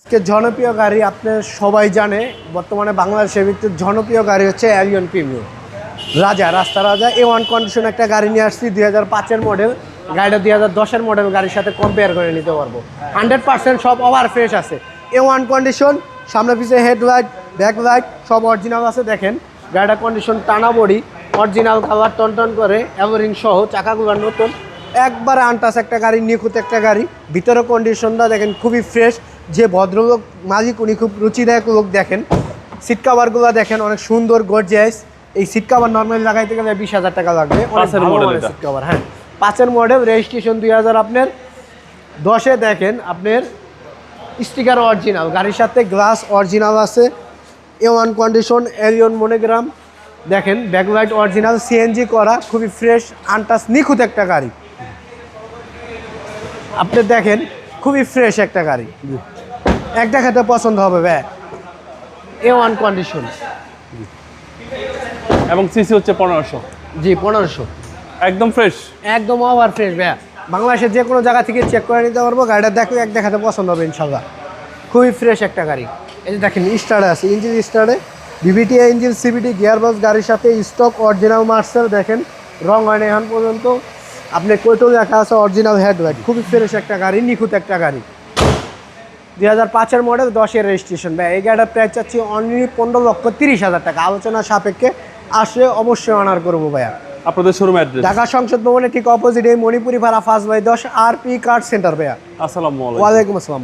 আজকে জনপ্রিয় গাড়ি আপনার সবাই জানে, বর্তমানে বাংলাদেশের ভিতরে জনপ্রিয় গাড়ি হচ্ছে অ্যালিয়ন প্রিমিয়াম রাস্তা রাজা A1 কন্ডিশন একটা গাড়ি নিয়ে আসছি 2005-এর মডেল। গাড়িটা 2010-এর মডেল গাড়ির সাথে কম্পেয়ার করে নিতে পারবো। 100% সব ওভার ফ্রেশ আছে, A1 কন্ডিশন, সামনে পিছিয়ে হেডলাইট ব্যাকলাইট সব অরিজিনাল আছে। দেখেন গাড়িটা কন্ডিশন, টানা বডি, অরিজিনাল কালার, টন করে এভারিং সহ, চাকাগুলো নতুন, একবারে আনটাস একটা গাড়ি, নিখুঁত একটা গাড়ি। ভিতরে কন্ডিশনটা দেখেন খুবই ফ্রেশ। যে ভদ্রলোক মালিক উনি খুব রুচিদায়ক লোক। দেখেন সিট কাভারগুলো দেখেন অনেক সুন্দর গর্জিয়াস। এই সিট কাভার নর্মালি লাগাইতে গেলে 20,000 টাকা লাগবে। সিট কাভার, হ্যাঁ 5-এর মডেল, রেজিস্ট্রেশন 2000 আপনার 10-এ। দেখেন আপনার স্টিকার অরিজিনাল, গাড়ির সাথে গ্লাস অরিজিনাল আছে। A1 condition, alien monogram. দেখেন ব্যাকলাইট অরিজিনাল, সিএনজি করা, খুবই ফ্রেশ আনটাস নিখুঁত একটা গাড়ি। আপনি দেখেন খুবই ফ্রেশ একটা গাড়ি, এক দেখাতে পছন্দ হবে ভাই। A1 কন্ডিশন এবং সিসি হচ্ছে 1500। জি 1500, একদম ফ্রেশ, একদম ওভার ফ্রেশ ভাই। বাংলাদেশের যে কোনো জায়গা থেকে চেক করে নিতে পারবো। গাড়িটা দেখো, এক দেখাতে পছন্দ হবে ইনশাল্লাহ। খুবই ফ্রেশ একটা গাড়ি। এই যে দেখেন স্টার্টে আছে, ইঞ্জিন স্টার্টে, ভিভিটি ইঞ্জিন, সিবিটি গিয়ারবক্স, গাড়ির সাথে স্টক অরিজিনাল মার্সেল। দেখেন রং হয়নি এখন পর্যন্ত। আপনার কোটো লেখা আছে, অরিজিনাল হেডলাইট, খুবই ফ্রেশ একটা গাড়ি, নিখুঁত একটা গাড়ি। 2005-এর মডেল, 10-এর রেজিস্ট্রেশন ভাই। এই গাড়িটার প্রাইস চাচ্ছি অনলি 15,30,000 টাকা। আলোচনা সাপেক্ষে আসলে অবশ্যই অনার করবো ভাইয়া। আপনাদের শোরুম অ্যাড্রেস ঢাকা সংসদ ভবনের ঠিক অপোজিটে মণিপুরি ভাড়া 5/10 RP কার সেন্টার ভাইয়া। আসসালামু আলাইকুম। ওয়ালাইকুম আসসালাম।